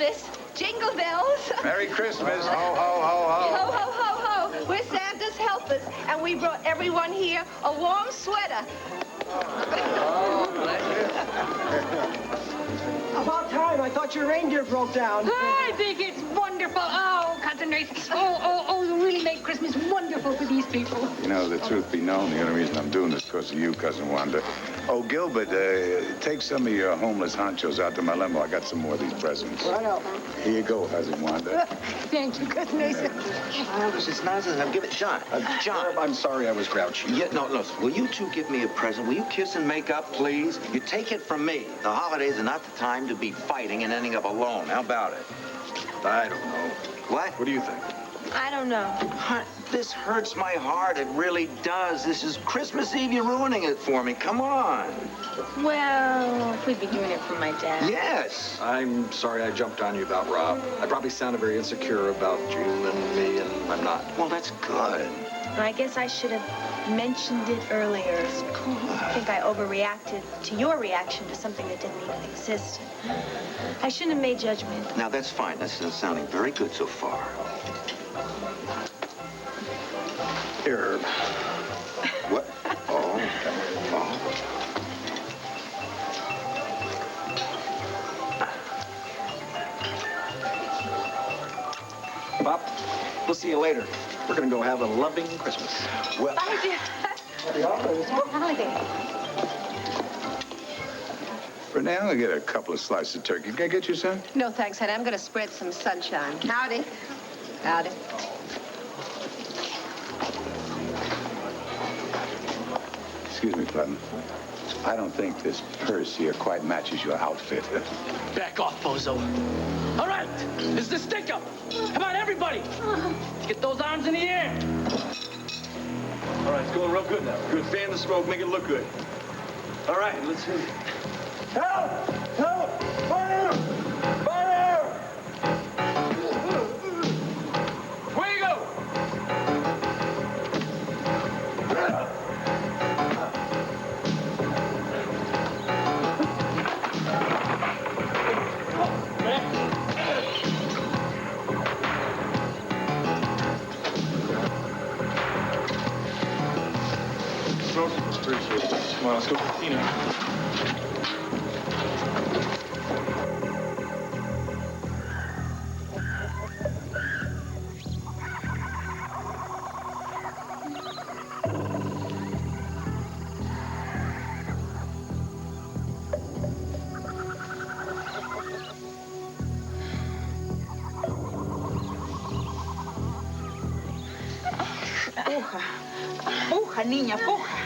Christmas. Jingle bells. Merry Christmas. Ho, ho, ho, ho. Ho, ho, ho, ho. We're Santa's helpers, and we brought everyone here a warm sweater. Oh, bless About time. I thought your reindeer broke down. I think it's wonderful. Oh, Cousin Race. You really make Christmas wonderful for these people. you. You know, the truth be known, the only reason I'm doing this is because of you, Cousin Wanda. Oh, Gilbert, take some of your homeless honchos out to my limo. I got some more of these presents. Right out. Here you go, Cousin Wanda. Thank you, Cousin Race. Oh, this is nonsense. Now give it, John. John. I'm sorry I was grouchy. Yeah, no, listen. Will you two give me a present? Will you kiss and make up, please? You take it from me. The holidays are not the time to be fighting and ending up alone. How about it? I don't know. What? What do you think? I don't know. This hurts my heart. It really does. This is Christmas Eve. You're ruining it for me. Come on. Well, if we'd be doing it for my dad. Yes. I'm sorry I jumped on you about Rob. I probably sounded very insecure about you and me, and I'm not. Well, that's good. I guess I should have mentioned it earlier. I think I overreacted to your reaction to something that didn't even exist. I shouldn't have made judgment. Now, that's fine. That's sounding very good so far. Here. What? Oh. Oh. Pop, we'll see you later. We're going to go have a loving Christmas. Well, Happy holiday. Renee, I'm going to get a couple of slices of turkey. Can I get you some? No, thanks, honey. I'm going to spread some sunshine. Howdy. Howdy. Excuse me, Putnam. I don't think this purse here quite matches your outfit. Back off, bozo. All right, this is the stick-up. Come on, everybody. Get those arms in the air. All right, it's going real good now. Good. Fan the smoke, make it look good. All right, let's see. Help! Help! Fire! Fire! Where you go? Appreciate it. Come on, let's go. Puja. Puja, niña, puja.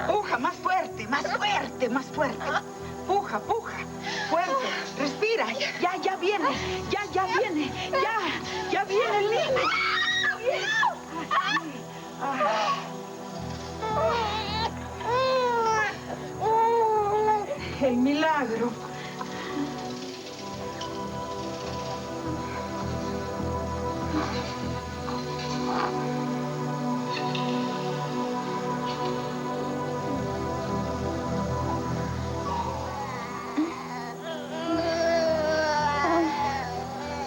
Puja, más fuerte, más fuerte, más fuerte. Puja, puja. Fuerte. Respira. Ya viene. Ya viene. Ya viene el niño. El milagro.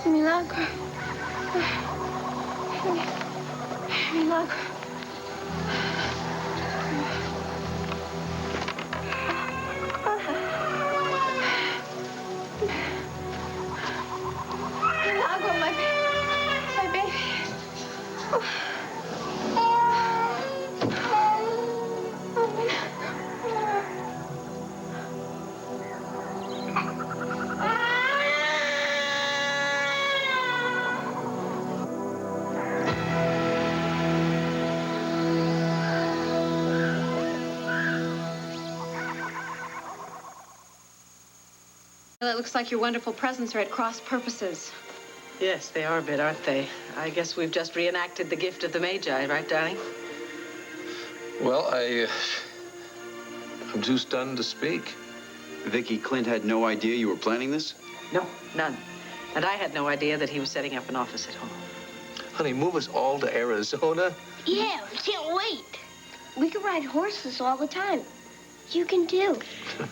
Milagro. Milagro. Milagro, my baby. Well, it looks like your wonderful presents are at cross purposes. Yes, they are a bit, aren't they? I guess we've just reenacted the gift of the Magi, right, darling? Well, I'm too stunned to speak. Vicky, Clint had no idea you were planning this? No, none. And I had no idea that he was setting up an office at home. Honey, move us all to Arizona. Yeah, we can't wait. We can ride horses all the time. you can do.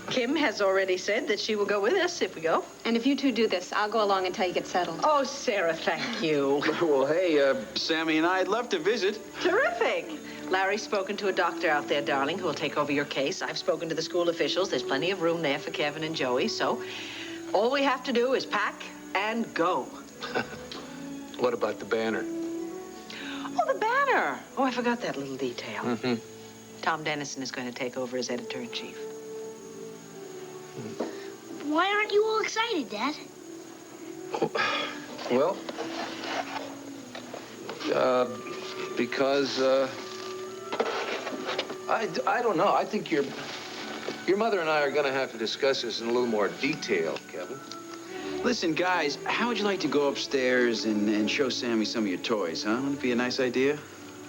Kim has already said that she will go with us if we go. And if you two do this, I'll go along until you get settled. Oh, Sarah, thank you. Well, hey, Sammy and I'd love to visit. Terrific. Larry's spoken to a doctor out there, darling, who will take over your case. I've spoken to the school officials. There's plenty of room there for Kevin and Joey. So all we have to do is pack and go. What about the banner? Oh, the banner. Oh, I forgot that little detail. Mm-hmm. Tom Dennison is going to take over as editor-in-chief. Why aren't you all excited, Dad? Well, because, I don't know. I think your mother and I are going to have to discuss this in a little more detail, Kevin. Listen, guys, how would you like to go upstairs and show Sammy some of your toys, huh? Wouldn't it be a nice idea?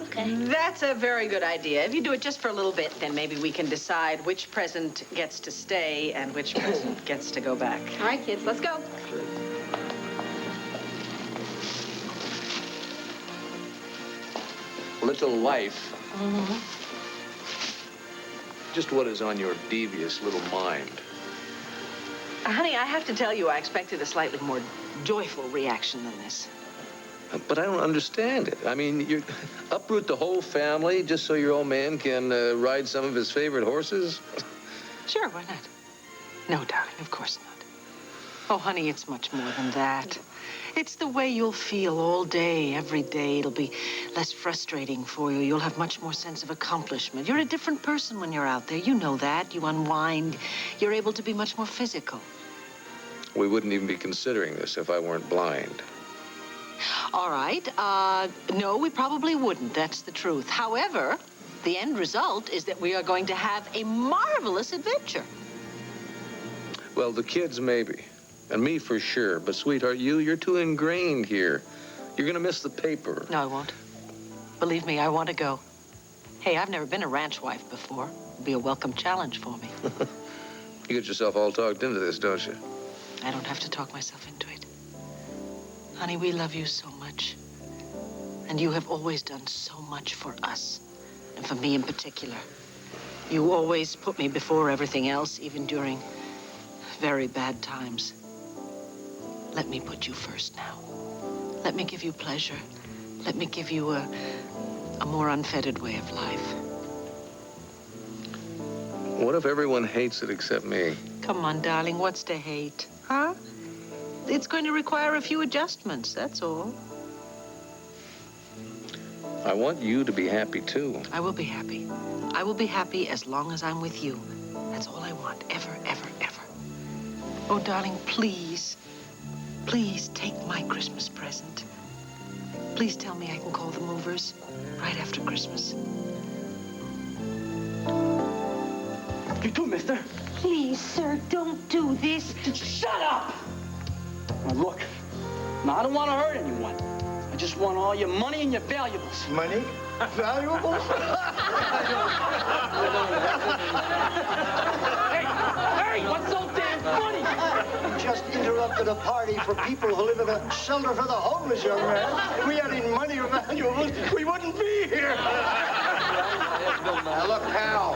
Okay. That's a very good idea. If you do it just for a little bit, then maybe we can decide which present gets to stay and which present gets to go back. All right, kids, let's go. Little life. Mm-hmm. Just what is on your devious little mind? Honey, I have to tell you, I expected a slightly more joyful reaction than this. But I don't understand it. I mean, you uproot the whole family just so your old man can ride some of his favorite horses? Sure, why not? No, darling, of course not. Oh, honey, it's much more than that. It's the way you'll feel all day, every day. It'll be less frustrating for you. You'll have much more sense of accomplishment. You're a different person when you're out there. You know that. You unwind. You're able to be much more physical. We wouldn't even be considering this if I weren't blind. All right. No, we probably wouldn't. That's the truth. However, the end result is that we are going to have a marvelous adventure. Well, the kids maybe. And me for sure. But, sweetheart, you're too ingrained here. You're going to miss the paper. No, I won't. Believe me, I want to go. Hey, I've never been a ranch wife before. It'll be a welcome challenge for me. You get yourself all talked into this, don't you? I don't have to talk myself into it. Honey, we love you so much. And you have always done so much for us. And for me in particular. You always put me before everything else, even during very bad times. Let me put you first now. Let me give you pleasure. Let me give you a more unfettered way of life. What if everyone hates it except me? Come on, darling, what's to hate? Huh? It's going to require a few adjustments, that's all. I want you to be happy, too. I will be happy. I will be happy as long as I'm with you. That's all I want, ever, ever, ever. Oh, darling, please, please take my Christmas present. Please tell me I can call the movers right after Christmas. You too, mister. Please, sir, don't do this. Shut up! Now, look. Now, I don't want to hurt anyone. I just want all your money and your valuables. Money? Valuables? Hey, what's so damn funny? You just interrupted a party for people who live in a shelter for the homeless, young man. If we had any money or valuables, we wouldn't be here. Now, look, pal,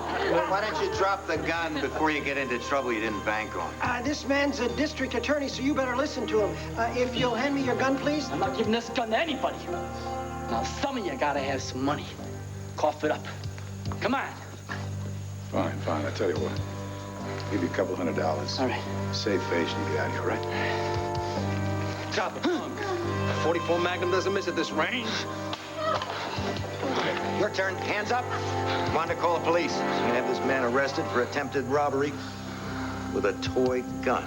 why don't you drop the gun before you get into trouble you didn't bank on? This man's a district attorney, so you better listen to him. If you'll hand me your gun, please. I'm not giving this gun to anybody. Now, some of you gotta have some money. Cough it up. Come on. Fine, fine. I tell you what. I'll give you a couple $100. All right. Save face and get out of here, all right? Drop it. 44 Magnum doesn't miss at this range. Your turn. Hands up. Come on to call the police. You can have this man arrested for attempted robbery with a toy gun.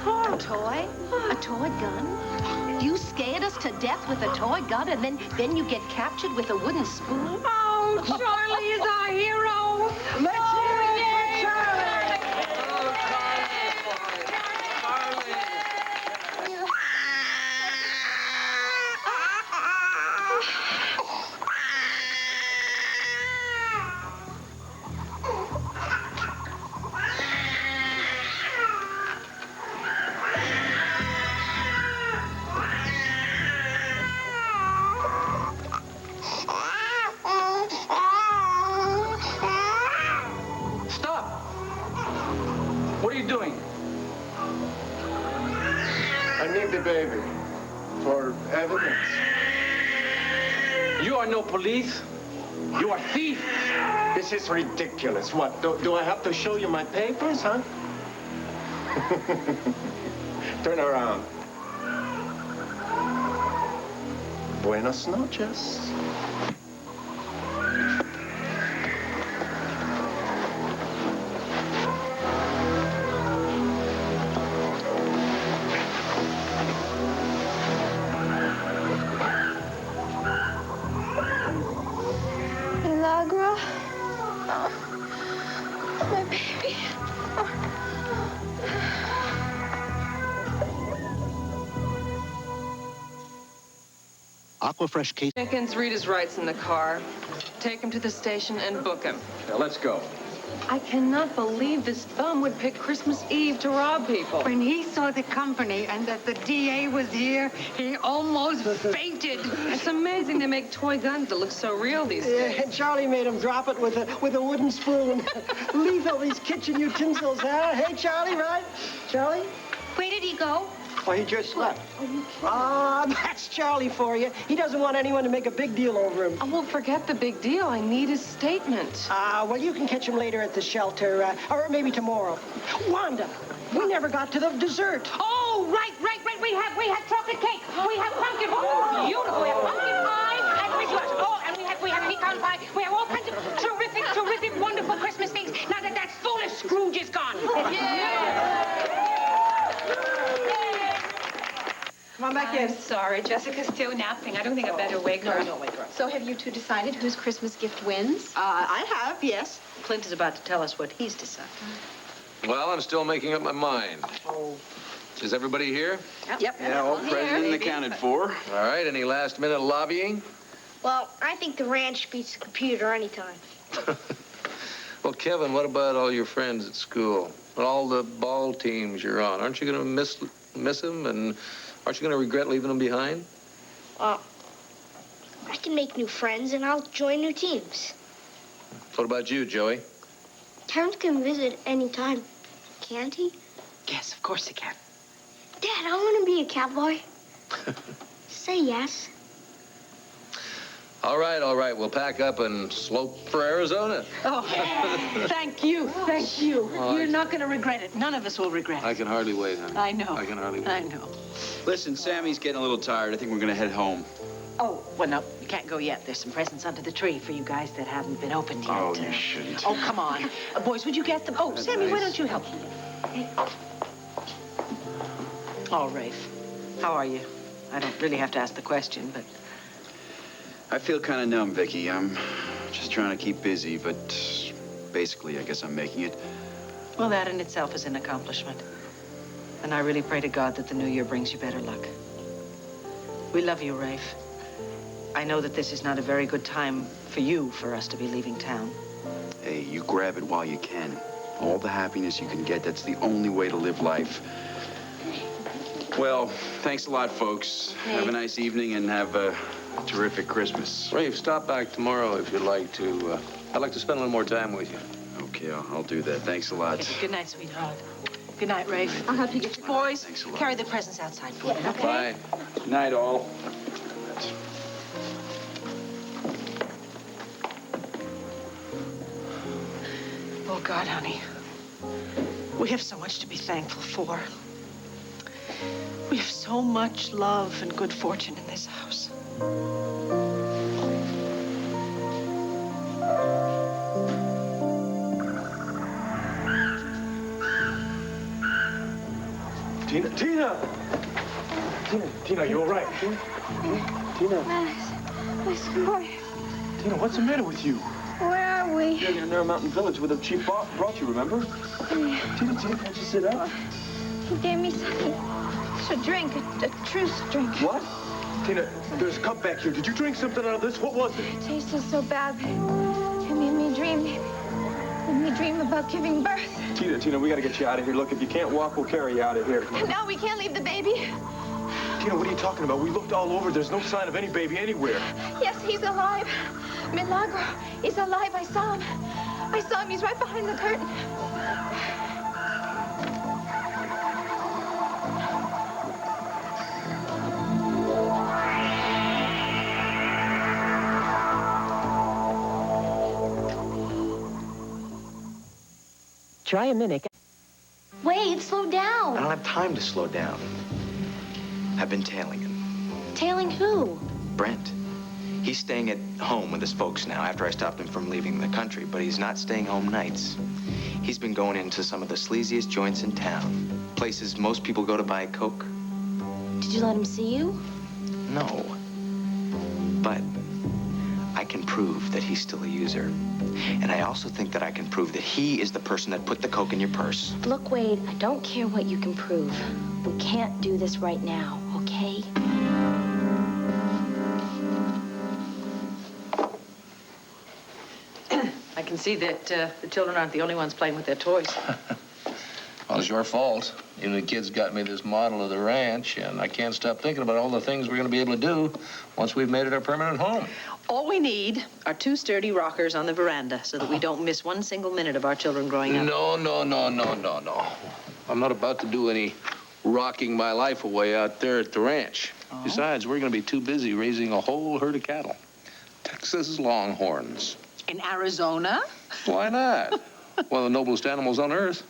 A toy? A toy gun? You scared us to death with a toy gun, and then you get captured with a wooden spoon? Oh, Charlie is our hero. Let's hear it for Charlie! doing? I need the baby for evidence. You are no police. You are thief. This is ridiculous. What, do I have to show you my papers, huh? Turn around. Buenas noches. Milagro. Oh, my baby. Aquafresh case. Jenkins, read his rights in the car. Take him to the station and book him. Now, let's go. I cannot believe this bum would pick Christmas Eve to rob people. When he saw the company and that the DA was here, he almost fainted. It's amazing they make toy guns that look so real these days. Yeah, Charlie made him drop it with a wooden spoon. Lethal, these kitchen utensils, huh? Hey, Charlie, right? Charlie? Where did he go? Oh, he just left. Ah, that's Charlie for you. He doesn't want anyone to make a big deal over him. I won't forget the big deal. I need his statement. Well, you can catch him later at the shelter, or maybe tomorrow. Wanda, we never got to the dessert. Oh, right. We have chocolate cake. We have pumpkin. Oh, beautiful. We have pumpkin pie and Christmas. Oh, and we have pecan pie. We have all kinds of terrific, wonderful Christmas things. Now that foolish Scrooge is gone. Come on back I'm in. sorry. Jessica's still napping. I don't think I better wake her. No, don't wake her up. So have you two decided whose Christmas gift wins? I have, yes. Clint is about to tell us what he's decided. Well, I'm still making up my mind. Oh. Is everybody here? Yep. Yeah, all present and accounted for. All right, any last-minute lobbying? Well, I think the ranch beats the computer anytime. Well, Kevin, what about all your friends at school? All the ball teams you're on. Aren't you going to miss them? And aren't you going to regret leaving them behind? I can make new friends and I'll join new teams. What about you, Joey? Terrence can visit anytime, can't he? Yes, of course he can. Dad, I want to be a cowboy. Say yes. All right. We'll pack up and slope for Arizona. Oh, thank you. Oh, You're not going to regret it. None of us will regret it. I can hardly wait, honey. I know. I can hardly wait. I know. Listen, Sammy's getting a little tired. I think we're going to head home. Oh, well, no, you can't go yet. There's some presents under the tree for you guys that haven't been opened yet. Oh, you shouldn't. Oh, come on. Boys, would you get them? Oh, That's Sammy, why nice. don't you help me? Oh, Rafe, how are you? I don't really have to ask the question, but... I feel kind of numb, Vicky. I'm just trying to keep busy, but basically, I guess I'm making it. Well, that in itself is an accomplishment. And I really pray to God that the new year brings you better luck. We love you, Rafe. I know that this is not a very good time for us to be leaving town. Hey, you grab it while you can. All the happiness you can get, that's the only way to live life. Well, thanks a lot, folks. Hey. Have a nice evening and have a terrific Christmas. Rafe, stop back tomorrow if you'd like to. I'd like to spend a little more time with you. Okay, I'll do that. Thanks a lot. Okay, good night, sweetheart. Good night, Rafe. I'll help you get your Boys, Thanks a lot. carry the presents outside for me, okay? Bye. Good night, all. Oh, God, honey. We have so much to be thankful for. We have so much love and good fortune in this house. Tina, you all right? Tina, Tina, what's the matter with you? Where are we? You're in Narrow Mountain Village where the chief brought you, remember? Tina, can't you sit up? He gave me something to drink, a truce drink. What? Tina, there's a cup back here. Did you drink something out of this? What was it? It tasted so bad. It made me dream. It made me dream about giving birth. Tina, we gotta get you out of here. Look, if you can't walk, we'll carry you out of here. No, we can't leave the baby. Tina, what are you talking about? We looked all over. There's no sign of any baby anywhere. Yes, he's alive. Milagro, he's alive. I saw him. He's right behind the curtain. Try a minute. Wait, slow down. I don't have time to slow down. I've been tailing him. Tailing who? Brent. He's staying at home with his folks now after I stopped him from leaving the country, but he's not staying home nights. He's been going into some of the sleaziest joints in town. Places most people go to buy Coke. Did you let him see you? No. But I can prove that he's still a user. And I also think that I can prove that he is the person that put the Coke in your purse. Look, Wade, I don't care what you can prove. We can't do this right now, okay? I can see that the children aren't the only ones playing with their toys. Well, it's your fault. You know, the kids got me this model of the ranch, and I can't stop thinking about all the things we're going to be able to do once we've made it our permanent home. All we need are 2 sturdy rockers on the veranda so that we don't miss one single minute of our children growing up. No. I'm not about to do any rocking my life away out there at the ranch. Oh. Besides, we're going to be too busy raising a whole herd of cattle. Texas Longhorns. In Arizona? Why not? One of the noblest animals on earth.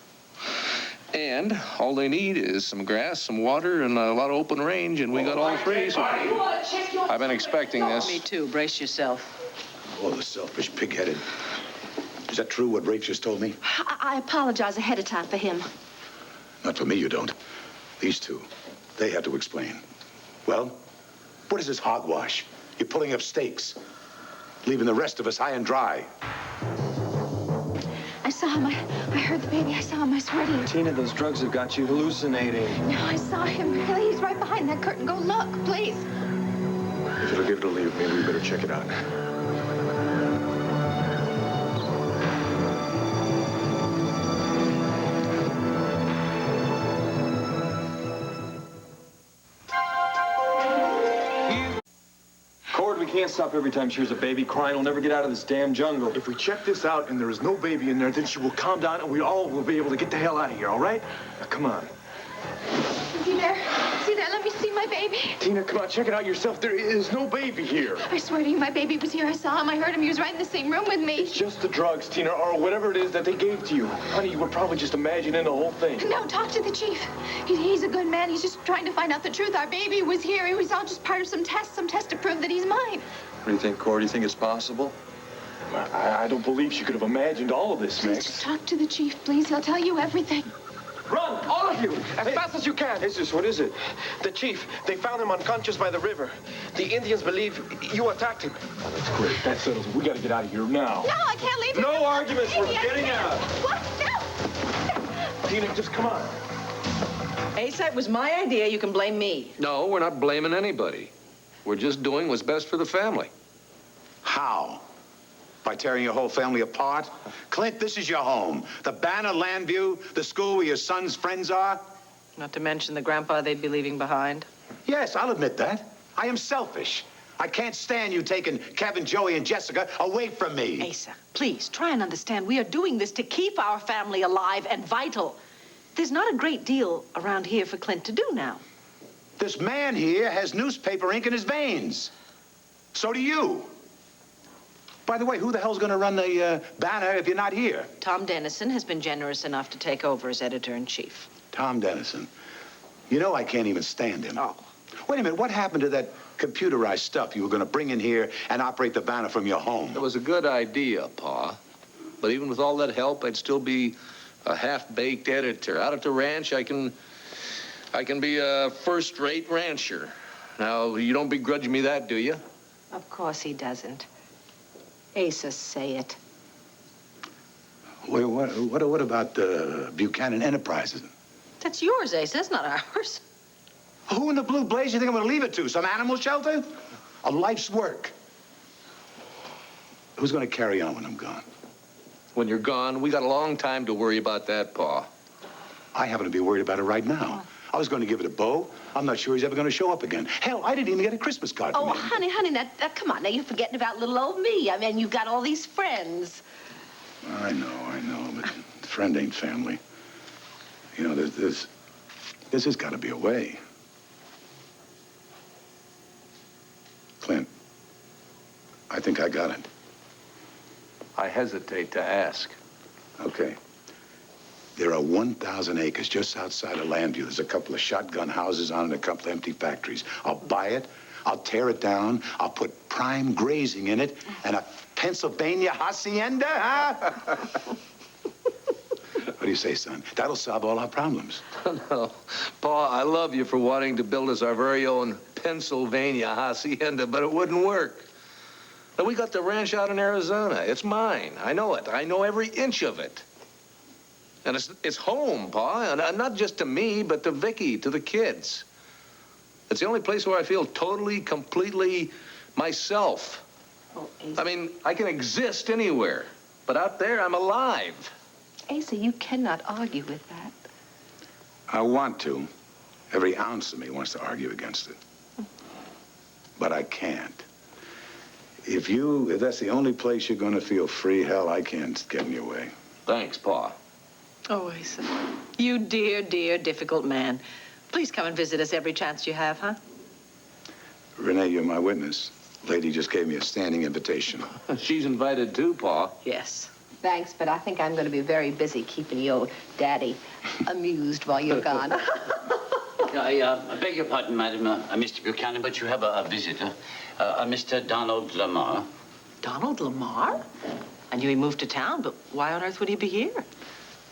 And all they need is some grass, some water, and a lot of open range, and we got all 3. So I've been expecting this. Me too. Brace yourself. Oh, the selfish, pig-headed. Is that true, what Rafe just told me? I apologize ahead of time for him. Not for me, you don't. These 2, they have to explain. Well, what is this hogwash? You're pulling up stakes, leaving the rest of us high and dry. I saw him. I heard the baby. I saw him. I swear to you. Tina, those drugs have got you hallucinating. No, I saw him. Really, he's right behind that curtain. Go look, please. If it'll give it a leave, maybe we better check it out. Cord, we can't stop every time she hears a baby crying. We'll never get out of this damn jungle. If we check this out and there is no baby in there, then she will calm down and we all will be able to get the hell out of here, all right? Now, come on. Is he there? Is he there? Let me see my baby. Tina, come on, check it out yourself. There is no baby here. I swear to you, my baby was here. I saw him. I heard him. He was right in the same room with me. It's just the drugs, Tina, or whatever it is that they gave to you. Honey, you were probably just imagining the whole thing. No, talk to the chief. He's a good man. He's just trying to find out the truth. Our baby was here. It was all just part of some test to prove that he's mine. What do you think, Cord? Do you think it's possible? I don't believe she could have imagined all of this, Please, Max. just talk to the chief, please. He'll tell you everything. Run, all of you, as fast as you can. Jesus, what is it? The chief, they found him unconscious by the river. The Indians believe you attacked him. Oh, that's great. That settles it. We got to get out of here now. No, I can't leave him. No arguments. We're getting out. What? No. Tina, just come on. Asa, it was my idea. You can blame me. No, we're not blaming anybody. We're just doing what's best for the family. How? By tearing your whole family apart? Clint, this is your home. The Banner, Landview, the school where your son's friends are. Not to mention the grandpa they'd be leaving behind. Yes, I'll admit that. I am selfish. I can't stand you taking Kevin, Joey, and Jessica away from me. Asa, please, try and understand. We are doing this to keep our family alive and vital. There's not a great deal around here for Clint to do now. This man here has newspaper ink in his veins. So do you. By the way, who the hell's going to run the Banner if you're not here? Tom Dennison has been generous enough to take over as editor-in-chief. Tom Dennison. You know I can't even stand him. Oh. Wait a minute, what happened to that computerized stuff you were going to bring in here and operate the Banner from your home? It was a good idea, Pa. But even with all that help, I'd still be a half-baked editor. Out at the ranch, I can be a first-rate rancher. Now, you don't begrudge me that, do you? Of course he doesn't. Asa, say it. Wait, what about Buchanan Enterprises? That's yours, Asa. That's not ours. Who in the blue blaze you think I'm going to leave it to? Some animal shelter? A life's work. Who's going to carry on when I'm gone? When you're gone, we got a long time to worry about that, Pa. I happen to be worried about it right now. I was going to give it a bow. I'm not sure he's ever going to show up again. Hell, I didn't even get a Christmas card from him. Honey, that, come on. Now, you're forgetting about little old me. I mean, you've got all these friends. I know, but friend ain't family. You know, this has got to be a way. Clint, I think I got it. I hesitate to ask. Okay. There are 1,000 acres just outside of Landview. There's a couple of shotgun houses on it and a couple of empty factories. I'll buy it. I'll tear it down. I'll put prime grazing in it and a Pennsylvania hacienda, huh? What do you say, son? That'll solve all our problems. No, Pa, I love you for wanting to build us our very own Pennsylvania hacienda, but it wouldn't work. Now, we got the ranch out in Arizona. It's mine. I know it. I know every inch of it. And it's home, Pa, and not just to me, but to Vicky, to the kids. It's the only place where I feel totally, completely myself. Oh, Asa. I mean, I can exist anywhere, but out there, I'm alive. Asa, you cannot argue with that. I want to. Every ounce of me wants to argue against it. But I can't. If that's the only place you're going to feel free, hell, I can't get in your way. Thanks, Pa. Oh, Asa, you dear, dear, difficult man. Please come and visit us every chance you have, huh? Renee, you're my witness. Lady just gave me a standing invitation. She's invited too, Pa. Yes. Thanks, but I think I'm going to be very busy keeping your daddy amused while you're gone. I beg your pardon, madam, Mr. Buchanan, but you have a visitor, Mr. Donald Lamar. Donald Lamar? I knew he moved to town, but why on earth would he be here?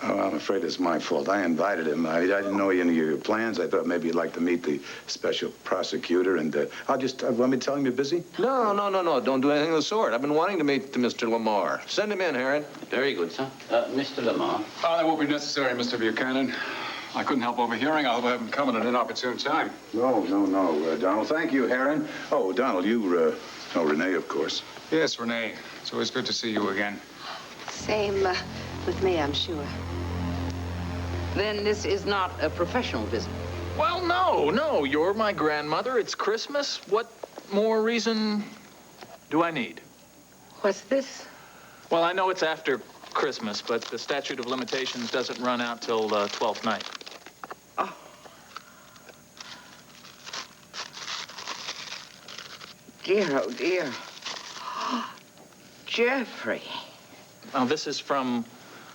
Oh, I'm afraid it's my fault. I invited him. I didn't know any of your plans. I thought maybe you'd like to meet the special prosecutor, and I'll just, want me to tell him you're busy? No. Don't do anything of the sort. I've been wanting to meet Mr. Lamar. Send him in, Herod. Very good, sir. Mr. Lamar. Oh, that won't be necessary, Mr. Buchanan. I couldn't help overhearing. I hope I haven't come at an inopportune time. No, Donald. Thank you, Heron. Oh, Donald, you know Renee, of course. Yes, Renee. It's always good to see you again. Same with me, I'm sure. Then this is not a professional visit. Well, no. You're my grandmother. It's Christmas. What more reason do I need? What's this? Well, I know it's after Christmas, but the statute of limitations doesn't run out till 12th night. Oh. Dear, oh, dear. Jeffrey. Now, this is from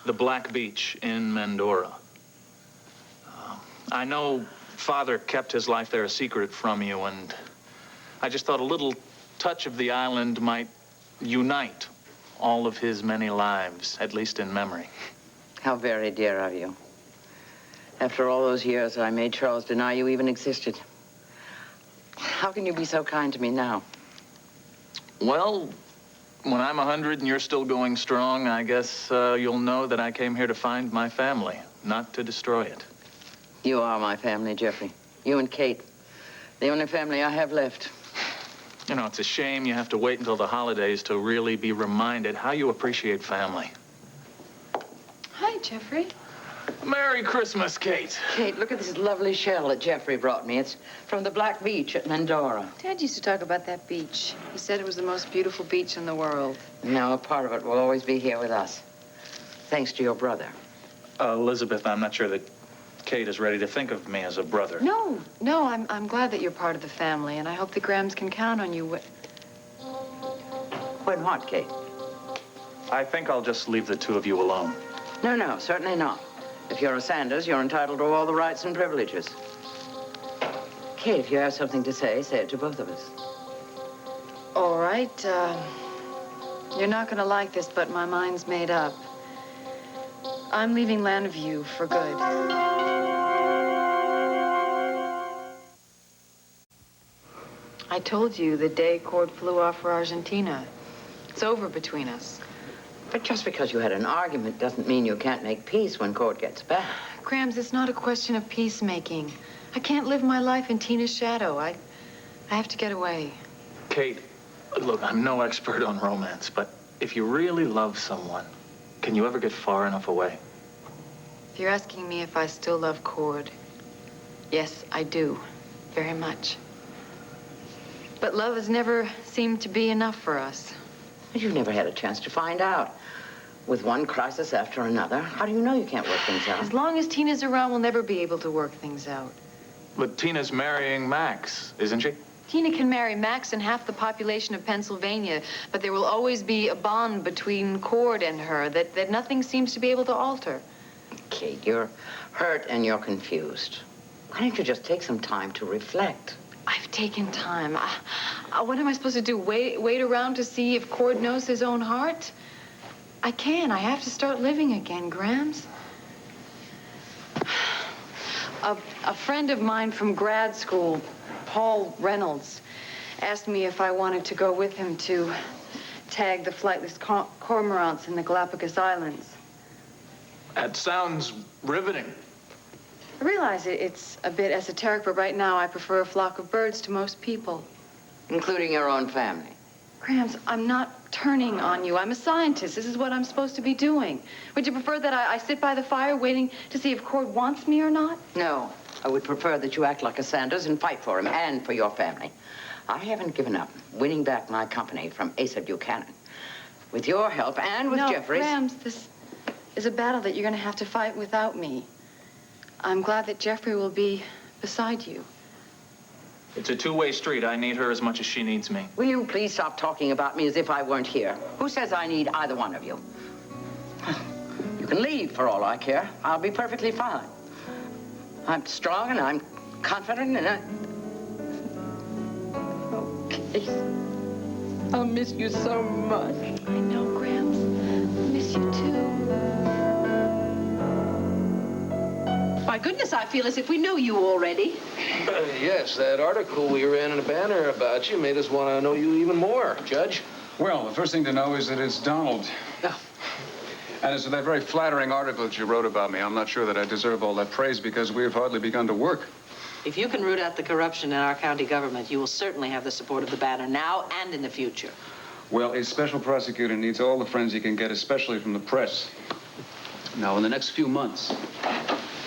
the Black Beach in Mendora. I know Father kept his life there a secret from you, and I just thought a little touch of the island might unite all of his many lives, at least in memory. How very dear of you. After all those years, I made Charles deny you even existed. How can you be so kind to me now? Well, when I'm 100 and you're still going strong, I guess you'll know that I came here to find my family, not to destroy it. You are my family, Jeffrey. You and Kate. The only family I have left. You know, it's a shame you have to wait until the holidays to really be reminded how you appreciate family. Hi, Jeffrey. Merry Christmas, Kate. Kate, look at this lovely shell that Jeffrey brought me. It's from the Black Beach at Mendora. Dad used to talk about that beach. He said it was the most beautiful beach in the world. Now, a part of it will always be here with us. Thanks to your brother. Elizabeth, I'm not sure that Kate is ready to think of me as a brother. No, I'm glad that you're part of the family, and I hope the Grahams can count on you. When what, Kate? I think I'll just leave the two of you alone. No, certainly not. If you're a Sanders, you're entitled to all the rights and privileges. Kate, if you have something to say it to both of us. All right, you're not gonna like this, but my mind's made up. I'm leaving Landview for good. I told you the day Cord flew off for Argentina. It's over between us. But just because you had an argument doesn't mean you can't make peace when Cord gets back. Grams, it's not a question of peacemaking. I can't live my life in Tina's shadow. I have to get away. Kate, look, I'm no expert on romance, but if you really love someone, can you ever get far enough away? If you're asking me if I still love Cord, yes, I do. Very much. But love has never seemed to be enough for us. You've never had a chance to find out. With one crisis after another, how do you know you can't work things out? As long as Tina's around, we'll never be able to work things out. But Tina's marrying Max, isn't she? Tina can marry Max and half the population of Pennsylvania, but there will always be a bond between Cord and her that nothing seems to be able to alter. Kate, you're hurt and you're confused. Why don't you just take some time to reflect? I've taken time. What am I supposed to do? Wait around to see if Cord knows his own heart? I can't. I have to start living again, Grams. A friend of mine from grad school, Paul Reynolds, asked me if I wanted to go with him to tag the flightless cormorants in the Galapagos Islands. That sounds riveting. I realize it's a bit esoteric, but right now I prefer a flock of birds to most people. Including your own family. Grams, I'm not turning on you. I'm a scientist. This is what I'm supposed to be doing. Would you prefer that I sit by the fire waiting to see if Cord wants me or not? No, I would prefer that you act like a Sanders and fight for him and for your family. I haven't given up winning back my company from Asa Buchanan. With your help and with Jeffrey's... No, Grams, this is a battle that you're going to have to fight without me. I'm glad that Jeffrey will be beside you. It's a two-way street. I need her as much as she needs me. Will you please stop talking about me as if I weren't here? Who says I need either one of you? You can leave for all I care. I'll be perfectly fine. I'm strong and I'm confident and Okay. I'll miss you so much. I know, Grams. I miss you too. My goodness, I feel as if we knew you already. Yes, that article we ran in a banner about you made us want to know you even more, Judge. Well, the first thing to know is that it's Donald. And it's that very flattering article that you wrote about me. I'm not sure that I deserve all that praise because we've hardly begun to work. If you can root out the corruption in our county government, you will certainly have the support of the banner now and in the future. Well, a special prosecutor needs all the friends he can get, especially from the press. Now, in the next few months,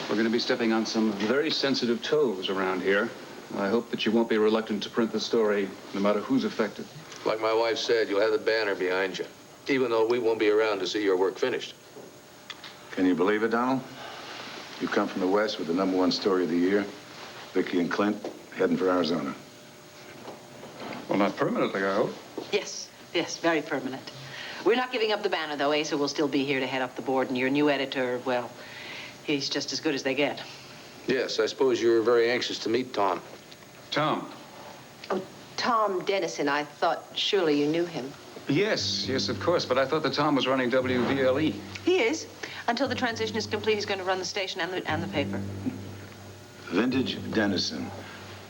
we're going to be stepping on some very sensitive toes around here. I hope that you won't be reluctant to print the story, no matter who's affected. Like my wife said, you'll have the banner behind you, even though we won't be around to see your work finished. Can you believe it, Donald? You come from the West with the #1 story of the year. Vicky and Clint heading for Arizona. Well, not permanently, I hope. Yes, very permanent. We're not giving up the banner, though. Asa will still be here to head up the board, and your new editor, well, he's just as good as they get. Yes, I suppose you were very anxious to meet Tom. Tom? Oh, Tom Dennison. I thought surely you knew him. Yes, of course, but I thought that Tom was running WVLE. He is. Until the transition is complete, he's going to run the station and the paper. Vintage Dennison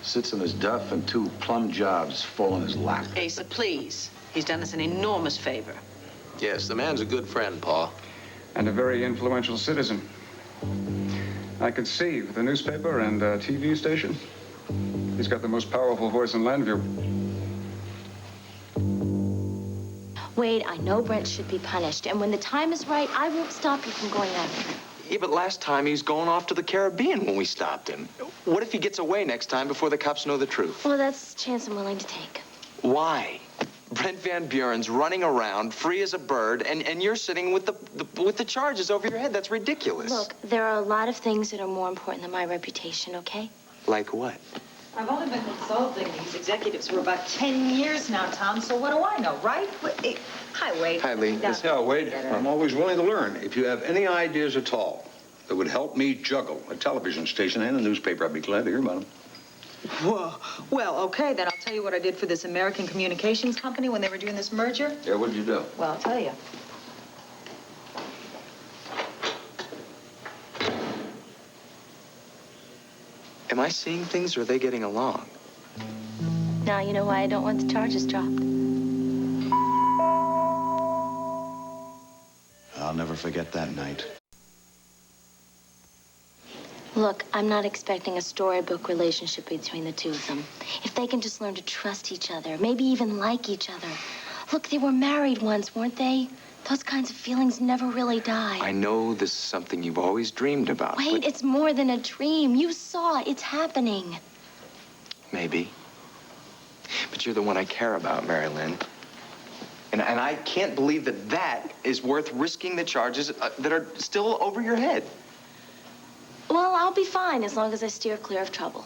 sits on his duff and 2 plum jobs fall in his lap. Asa, please. He's done us an enormous favor. Yes, the man's a good friend, Pa. And a very influential citizen. I could see with the newspaper and TV station, he's got the most powerful voice in Landview. Wade, I know Brent should be punished, and when the time is right, I won't stop you from going after him. Yeah, but last time he was going off to the Caribbean when we stopped him. What if he gets away next time before the cops know the truth? Well, that's a chance I'm willing to take. Why? Brent Van Buren's running around, free as a bird, and you're sitting with the charges over your head. That's ridiculous. Look, there are a lot of things that are more important than my reputation, okay? Like what? I've only been consulting these executives for about 10 years now, Tom, so what do I know, right? Hi, Wade. Hi, Lee. Yeah, Wade, I'm always willing to learn. If you have any ideas at all that would help me juggle a television station and a newspaper, I'd be glad to hear about them. Whoa. Well, okay, then I'll tell you what I did for this American Communications Company when they were doing this merger. Yeah, what'd you do? Well, I'll tell you. Am I seeing things, or are they getting along? Now you know why I don't want the charges dropped. I'll never forget that night. Look, I'm not expecting a storybook relationship between the two of them. If they can just learn to trust each other, maybe even like each other. Look, they were married once, weren't they? Those kinds of feelings never really die. I know this is something you've always dreamed about. Wait, it's more than a dream. You saw it's happening. Maybe. But you're the one I care about, Mary Lynn. And I can't believe that is worth risking the charges that are still over your head. Well, I'll be fine as long as I steer clear of trouble.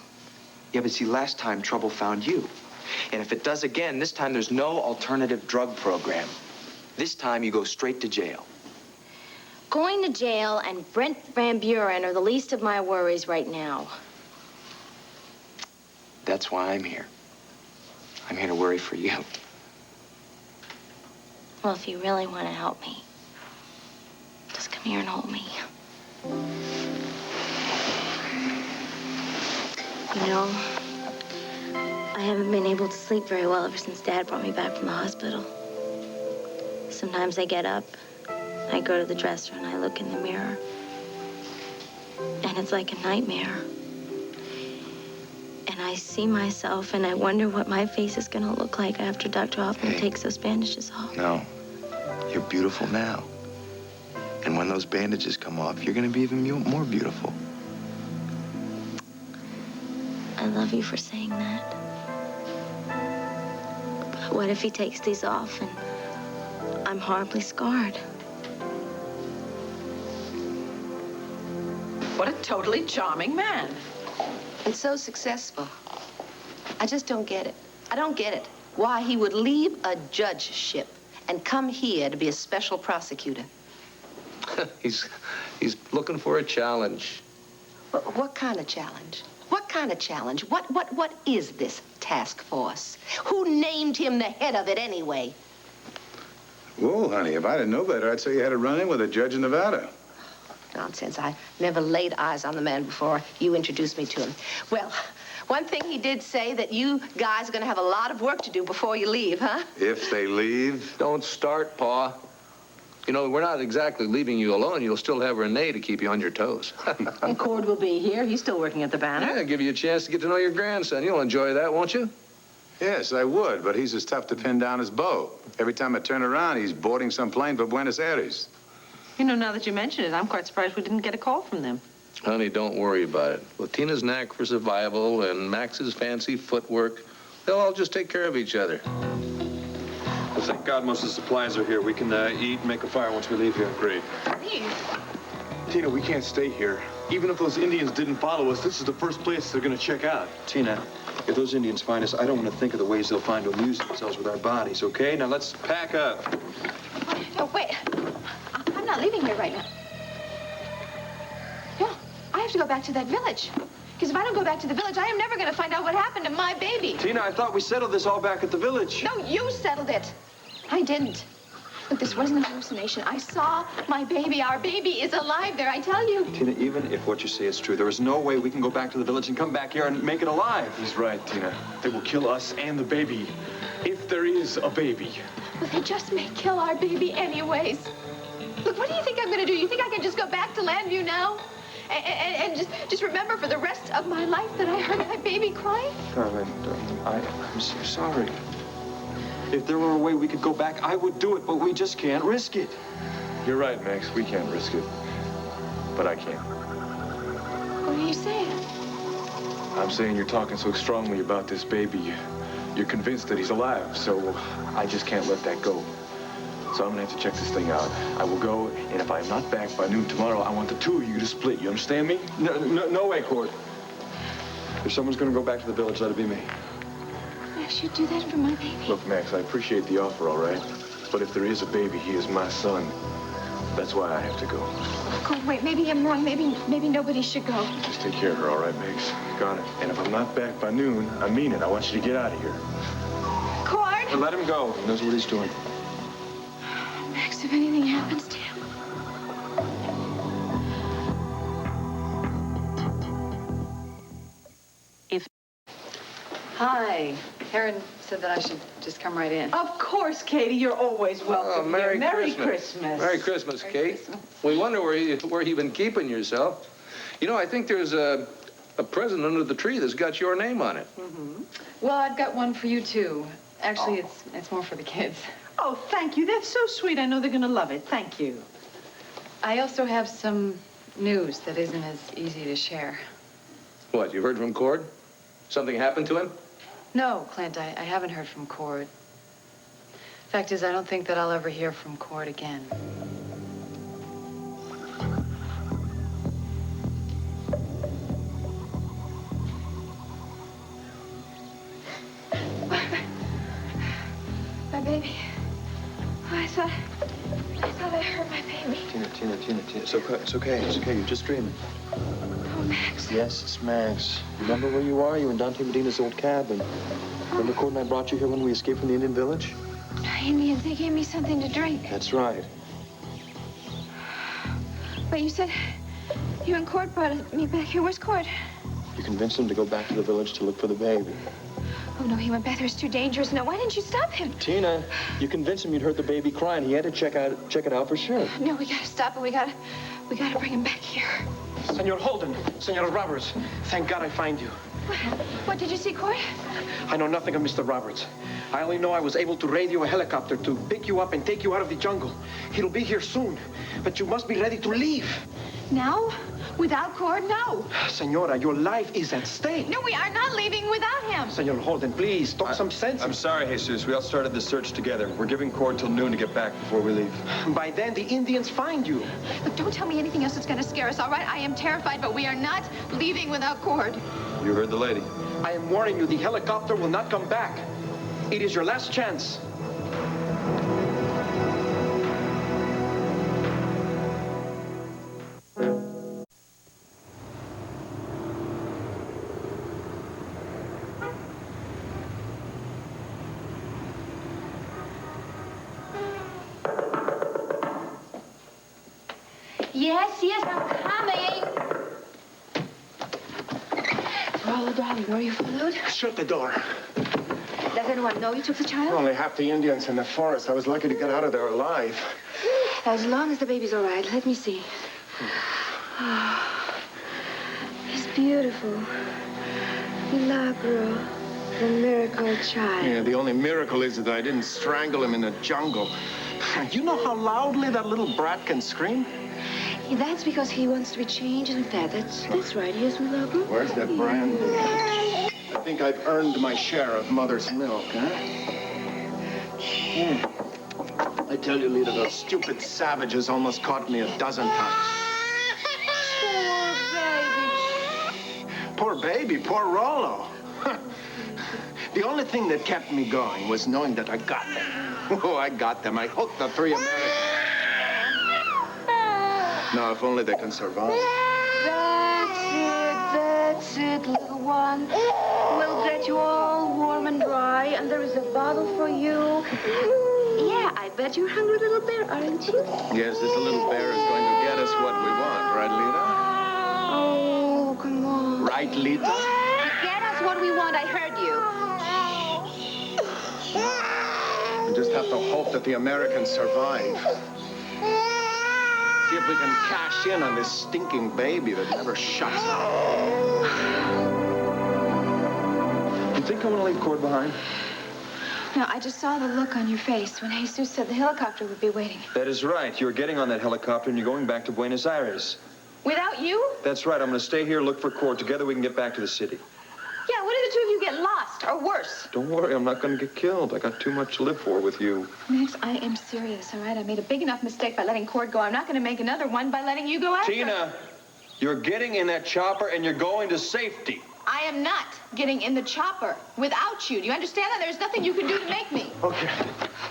Yeah, but see, last time trouble found you. And if it does again, this time there's no alternative drug program. This time you go straight to jail. Going to jail and Brent Van Buren are the least of my worries right now. That's why I'm here. I'm here to worry for you. Well, if you really want to help me, just come here and hold me. You know, I haven't been able to sleep very well ever since Dad brought me back from the hospital. Sometimes I get up, I go to the dresser, and I look in the mirror. And it's like a nightmare. And I see myself, and I wonder what my face is going to look like after Dr. Hoffman takes those bandages off. No, you're beautiful now. And when those bandages come off, you're going to be even more beautiful. I love you for saying that. But what if he takes these off and I'm horribly scarred? What a totally charming man. And so successful. I just don't get it. I don't get it. Why he would leave a judgeship and come here to be a special prosecutor. He's looking for a challenge. What kind of challenge? What kind of challenge? What is this task force? Who named him the head of it anyway? Whoa, honey, if I didn't know better, I'd say you had a run-in with a judge in Nevada. Nonsense. I never laid eyes on the man before you introduced me to him. Well, one thing he did say, that you guys are going to have a lot of work to do before you leave, huh? If they leave? Don't start, Pa. You know, we're not exactly leaving you alone. You'll still have Renee to keep you on your toes. And Cord will be here. He's still working at the Banner. Yeah, give you a chance to get to know your grandson. You'll enjoy that, won't you? Yes, I would, but he's as tough to pin down as Bo. Every time I turn around, he's boarding some plane for Buenos Aires. You know, now that you mention it, I'm quite surprised we didn't get a call from them. Honey, don't worry about it. With Tina's knack for survival and Max's fancy footwork, they'll all just take care of each other. Well, thank God most of the supplies are here. We can eat and make a fire once we leave here. Great. Tina, we can't stay here. Even if those Indians didn't follow us, this is the first place they're gonna check out. Tina, if those Indians find us, I don't want to think of the ways they'll find to amuse themselves with our bodies, okay? Now let's pack up. No, wait. I'm not leaving here right now. No, I have to go back to that village. Because if I don't go back to the village, I am never going to find out what happened to my baby. Tina, I thought we settled this all back at the village. No, you settled it. I didn't. Look, this wasn't a hallucination. I saw my baby. Our baby is alive there, I tell you. Tina, even if what you say is true, there is no way we can go back to the village and come back here and make it alive. He's right, Tina. They will kill us and the baby. If there is a baby. Well, they just may kill our baby anyways. Look, what do you think I'm going to do? You think I can just go back to Landview now? And just remember for the rest of my life that I heard my baby crying? Darling, I'm so sorry. If there were a way we could go back, I would do it, but we just can't risk it. You're right, Max. We can't risk it. But I can. What are you saying? I'm saying you're talking so strongly about this baby. You're convinced that he's alive, so I just can't let that go. So I'm gonna have to check this thing out. I will go, and if I'm not back by noon tomorrow, I want the two of you to split. You understand me? No way, Cord. If someone's gonna go back to the village, let it be me. Max, you'd do that for my baby. Look, Max, I appreciate the offer, all right? But if there is a baby, he is my son. That's why I have to go. Oh, wait, maybe I'm wrong. Maybe nobody should go. Just take care of her, all right, Max? Got it. And if I'm not back by noon, I mean it. I want you to get out of here. Cord! But let him go. He knows what he's doing. Max, if anything happens to him. Hi. Karen said that I should just come right in. Of course, Katie. You're always welcome. Oh, Merry here. Christmas. Merry Christmas. Merry Christmas, Kate. We wonder where you've been keeping yourself. You know, I think there's a present under the tree that's got your name on it. Mm-hmm. Well, I've got one for you, too. Actually, it's more for the kids. Oh, thank you. That's so sweet. I know they're going to love it. Thank you. I also have some news that isn't as easy to share. What, you heard from Cord? Something happened to him? No, Clint, I haven't heard from Cord. Fact is, I don't think that I'll ever hear from Cord again. My baby. Oh, I thought I hurt my baby. Tina. It's okay. It's okay. You're just dreaming. Oh, Max. Yes, it's Max. Remember where you are? You were in Dante Medina's old cabin. Remember Cord and I brought you here when we escaped from the Indian village? Indians, they gave me something to drink. That's right. But you said you and Cord brought me back here. Where's Cord? You convinced him to go back to the village to look for the baby. Oh, no, he went back there. It's too dangerous. No, why didn't you stop him? Tina, you convinced him you'd heard the baby cry, and he had to check it out for sure. No, we gotta stop it. We gotta bring him back here. Senor Holden, Senor Roberts, thank God I find you. What, did you see Cord? I know nothing of Mr. Roberts. I only know I was able to radio a helicopter to pick you up and take you out of the jungle. He'll be here soon, but you must be ready to leave. Now? Without Cord? No. Senora, your life is at stake. No, we are not leaving without him. Senor Holden, please, talk some sense. I'm sorry, Jesus. We all started the search together. We're giving Cord till noon to get back before we leave. By then, the Indians find you. Look, don't tell me anything else that's gonna scare us, all right? I am terrified, but we are not leaving without Cord. You heard the lady. I am warning you, the helicopter will not come back. It is your last chance. Yes, I'm coming. Rollo, darling, where are you followed? Shut the door. Does anyone know you took the child? Only half the Indians in the forest. I was lucky to get out of there alive. As long as the baby's all right. Let me see. Oh, he's beautiful. Milagro. The miracle child. Yeah, the only miracle is that I didn't strangle him in the jungle. You know how loudly that little brat can scream? That's because he wants to be changed and fed. That's right. Yes, Milagro. Where's that brand? I think I've earned my share of mother's milk, huh? I tell you, Lita, those stupid savages almost caught me a dozen times. Poor baby, poor Rollo. The only thing that kept me going was knowing that I got them. Oh, I got them. I hooked the three Americans. Now, if only they can survive. That's it, little one. We'll get you all warm and dry, and there is a bottle for you. Yeah, I bet you're hungry, little bear, aren't you? Yes, this little bear is going to get us what we want, right, Lita? Oh, come on. Right, Lita? Get us what we want, I heard you. We just have to hope that the Americans survive. See if we can cash in on this stinking baby that never shuts up. You think I want to leave Cord behind? No, I just saw the look on your face when Jesus said the helicopter would be waiting. That is right. You're getting on that helicopter and you're going back to Buenos Aires. Without you? That's right. I'm going to stay here, look for Cord. Together we can get back to the city. Yeah, what if the two of you get lost, or worse? Don't worry, I'm not going to get killed. I got too much to live for with you. Max, I am serious, all right? I made a big enough mistake by letting Cord go. I'm not going to make another one by letting you go after. Tina, you're getting in that chopper and you're going to safety. I am not getting in the chopper without you. Do you understand that? There's nothing you can do to make me. Okay.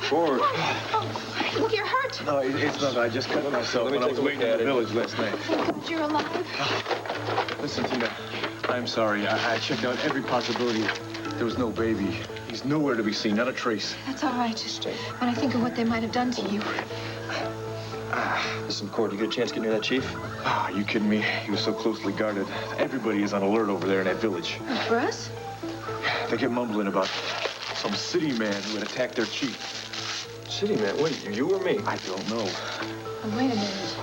Cord. Oh, look, you're hurt. No, it's not. I just cut myself when I was waiting in the village last night. Thank God you're alive. Listen, Tina, I'm sorry. I checked out every possibility. There was no baby. He's nowhere to be seen, not a trace. That's all right. When I think of what they might have done to you. Listen, Cord, you get a chance to get near that chief? Ah, you kidding me? He was so closely guarded. Everybody is on alert over there in that village. For us? They kept mumbling about some city man who had attacked their chief. City man? What, you or me? I don't know. Oh, wait a minute.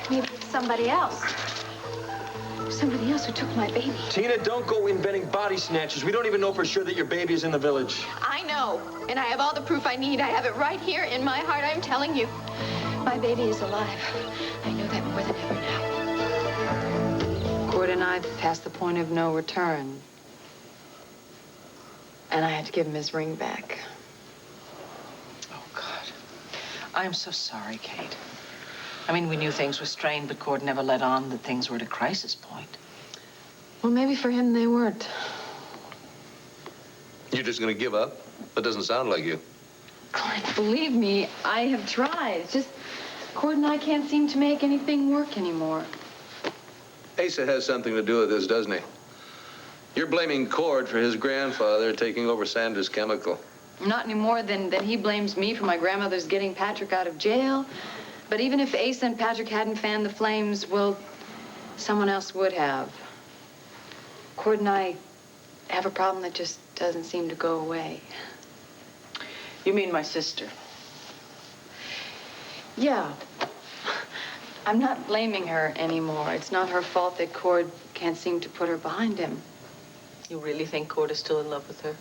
Maybe it's somebody else. Somebody else who took my baby. Tina, don't go inventing body snatchers. We don't even know for sure that your baby is in the village. I know, and I have all the proof I need. I have it right here in my heart. I'm telling you, my baby is alive. I know that more than ever now. Cord and I passed the point of no return. And I had to give him his ring back. Oh, God. I'm so sorry, Kate. I mean, we knew things were strained, but Cord never let on that things were at a crisis point. Well, maybe for him they weren't. You're just going to give up? That doesn't sound like you. Cord, believe me, I have tried. It's just, Cord and I can't seem to make anything work anymore. Asa has something to do with this, doesn't he? You're blaming Cord for his grandfather taking over Sanders Chemical. Not any more than he blames me for my grandmother's getting Patrick out of jail. But even if Asa and Patrick hadn't fanned the flames, well, someone else would have. Cord and I have a problem that just doesn't seem to go away. You mean my sister? Yeah. I'm not blaming her anymore. It's not her fault that Cord can't seem to put her behind him. You really think Cord is still in love with her?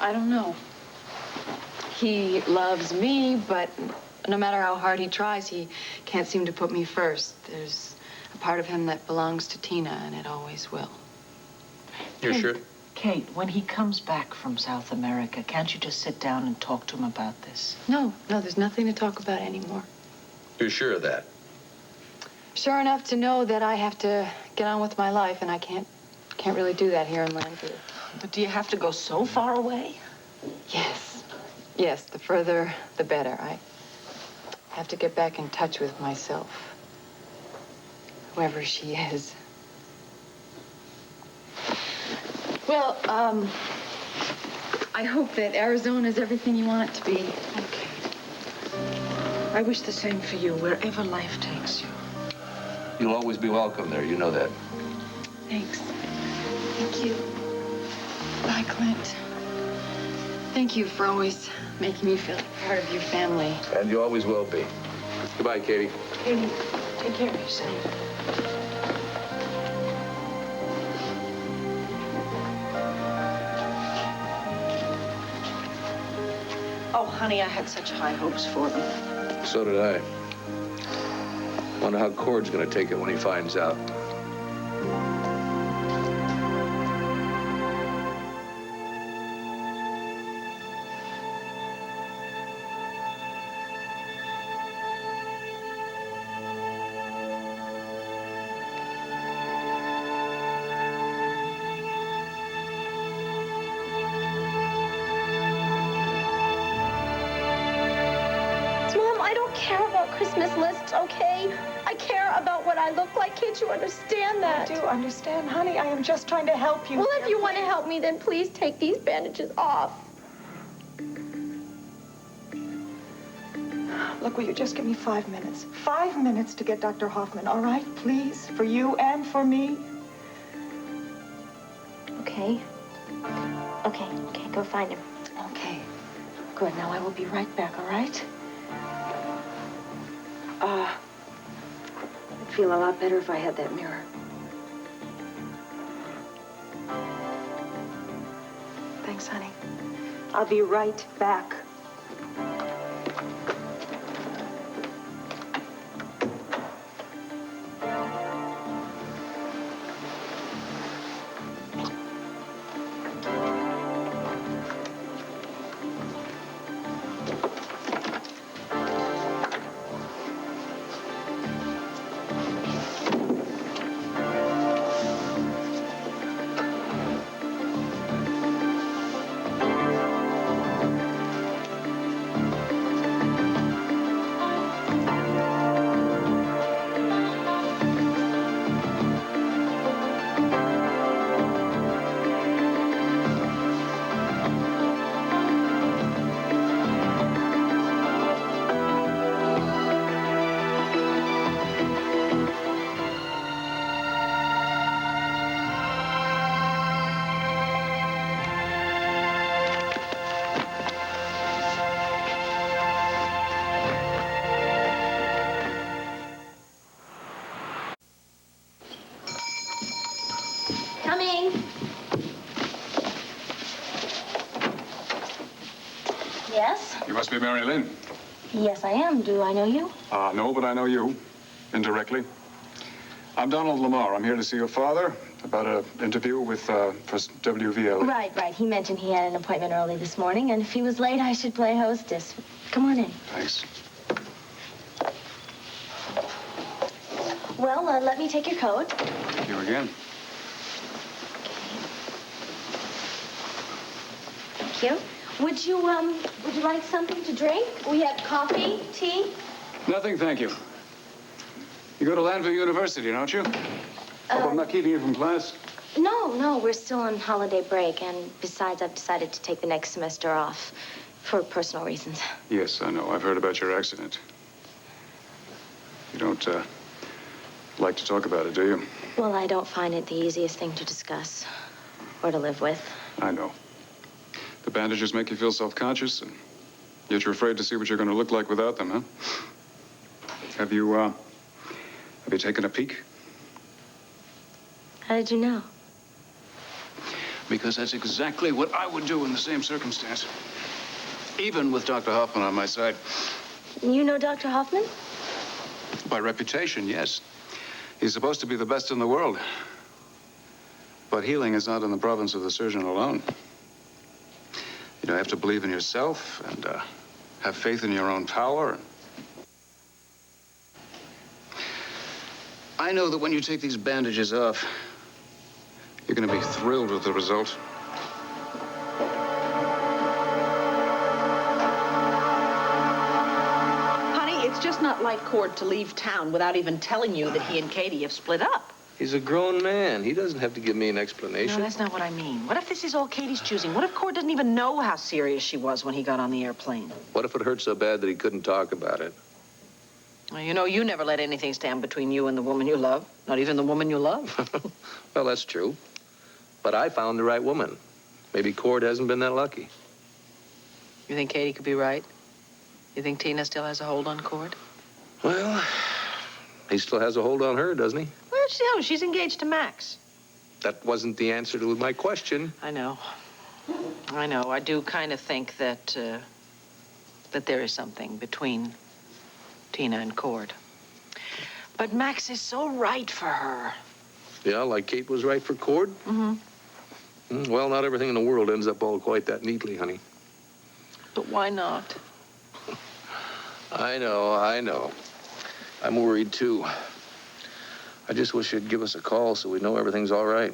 I don't know. He loves me, but no matter how hard he tries, he can't seem to put me first. There's a part of him that belongs to Tina, and it always will. You're sure? Kate, when he comes back from South America, can't you just sit down and talk to him about this? No, there's nothing to talk about anymore. You're sure of that? Sure enough to know that I have to get on with my life, and I can't really do that here in Landview. But do you have to go so far away? Yes, the further, the better. I have to get back in touch with myself, whoever she is. Well, I hope that Arizona is everything you want it to be. Okay. I wish the same for you, wherever life takes you. You'll always be welcome there, you know that. Thanks. Thank you. Bye, Clint. Thank you for always making me feel part of your family. And you always will be. Goodbye, Katie. Katie, take care of yourself. Oh, honey, I had such high hopes for them. So did I. Wonder how Cord's gonna take it when he finds out. Christmas lists, okay? I care about what I look like. Can't you understand that? I do understand, honey. I am just trying to help you. Well, if you want to help me, then please take these bandages off. Look, will you just give me 5 minutes? 5 minutes to get Dr. Hoffman, all right? Please, for you and for me. Okay. Okay, go find him. Okay. Good. Now I will be right back, all right? I'd feel a lot better if I had that mirror. Thanks, honey. I'll be right back. Coming. Yes? You must be Mary Lynn. Yes, I am. Do I know you? No, but I know you. Indirectly. I'm Donald Lamar. I'm here to see your father about an interview with for WVL. Right. He mentioned he had an appointment early this morning, and if he was late, I should play hostess. Come on in. Thanks. Well, let me take your coat. Thank you again. Thank you. Would you like something to drink? We have coffee, tea? Nothing, thank you. You go to Landville University, don't you? Hope I'm not keeping you from class. No, we're still on holiday break, and besides, I've decided to take the next semester off for personal reasons. Yes, I know. I've heard about your accident. You don't, like to talk about it, do you? Well, I don't find it the easiest thing to discuss or to live with. I know. The bandages make you feel self-conscious, and yet you're afraid to see what you're going to look like without them, huh? Have you taken a peek? How did you know? Because that's exactly what I would do in the same circumstance. Even with Dr. Hoffman on my side. You know Dr. Hoffman? By reputation, yes. He's supposed to be the best in the world. But healing is not in the province of the surgeon alone. You have to believe in yourself and have faith in your own power. I know that when you take these bandages off, you're going to be thrilled with the result. Honey, it's just not like Cord to leave town without even telling you that he and Katie have split up. He's a grown man. He doesn't have to give me an explanation. No, that's not what I mean. What if this is all Katie's choosing? What if Cord doesn't even know how serious she was when he got on the airplane? What if it hurt so bad that he couldn't talk about it? Well, you know, you never let anything stand between you and the woman you love. Not even the woman you love. Well, that's true. But I found the right woman. Maybe Cord hasn't been that lucky. You think Katie could be right? You think Tina still has a hold on Cord? Well, he still has a hold on her, doesn't he? Well, still, she's engaged to Max. That wasn't the answer to my question. I know. I do kind of think that there is something between Tina and Cord. But Max is so right for her. Yeah, like Kate was right for Cord? Mm-hmm. Well, not everything in the world ends up all quite that neatly, honey. But why not? I know. I'm worried, too. I just wish you'd give us a call so we know everything's all right.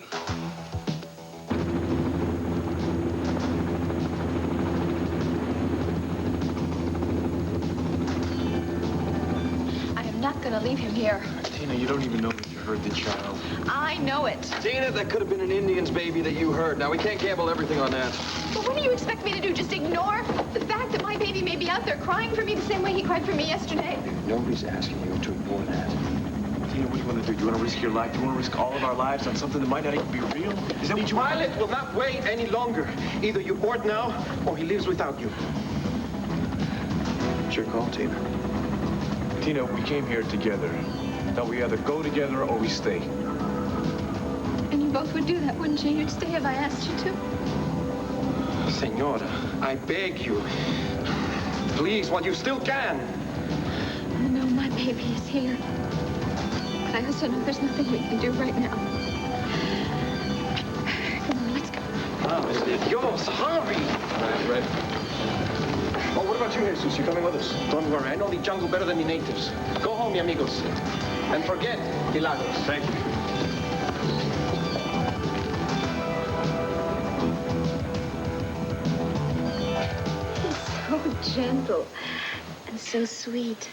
I am not going to leave him here. Tina, you don't even know that you heard the child. I know it. Tina, that could have been an Indian's baby that you heard. Now, we can't gamble everything on that. But what do you expect me to do? Just ignore the fact that my baby may be out there crying for me the same way he cried for me yesterday? Nobody's asking you to ignore that. Tina, what do you want to do? Do you want to risk your life? Do you want to risk all of our lives on something that might not even be real? Is that what you want? Pilot will not wait any longer. Either you board now, or he leaves without you. It's your call, Tina. Tina, we came here together. Now we either go together or we stay. And you both would do that, wouldn't you? You'd stay if I asked you to. Senora, I beg you. Please, while you still can. I know my baby is here. But I also know there's nothing we can do right now. Come on, let's go. Vamos, Dios, hurry. I'm ready. Oh, what about you, Jesus? You coming with us? Don't worry, I know the jungle better than the natives. Go home, mi amigos. And forget Milagros. Thank you. So gentle and so sweet.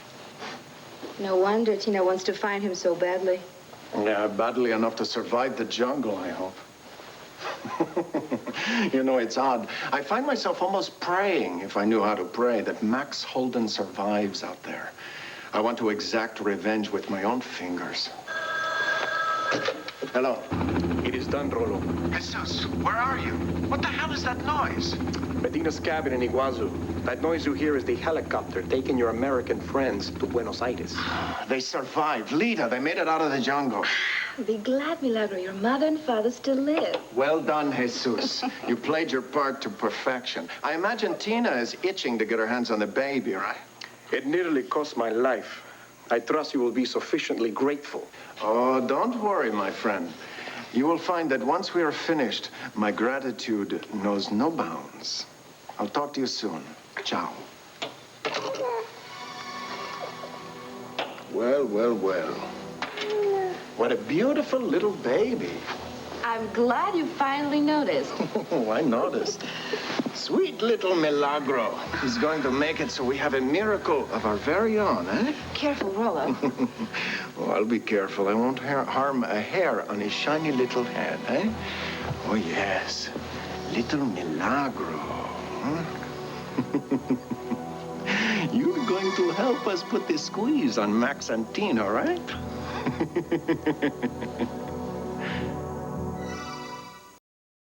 No wonder Tina wants to find him so badly. Yeah, badly enough to survive the jungle, I hope. You know, it's odd. I find myself almost praying, if I knew how to pray, that Max Holden survives out there. I want to exact revenge with my own fingers. Hello. It is done, Rolo. Jesus, where are you? What the hell is that noise? Medina's cabin in Iguazu. That noise you hear is the helicopter taking your American friends to Buenos Aires. They survived. Lita, they made it out of the jungle. Be glad, Milagro. Your mother and father still live. Well done, Jesus. You played your part to perfection. I imagine Tina is itching to get her hands on the baby, right? It nearly cost my life. I trust you will be sufficiently grateful. Oh, don't worry, my friend. You will find that once we are finished, my gratitude knows no bounds. I'll talk to you soon. Ciao. Well. What a beautiful little baby. I I'm glad you finally noticed. Oh, I noticed. Sweet little Milagro. He's going to make it so we have a miracle of our very own, eh? Careful, Rollo. Oh, I'll be careful. I won't harm a hair on his shiny little head, eh? Oh, yes. Little Milagro. Huh? You're going to help us put the squeeze on Max and Tina, right?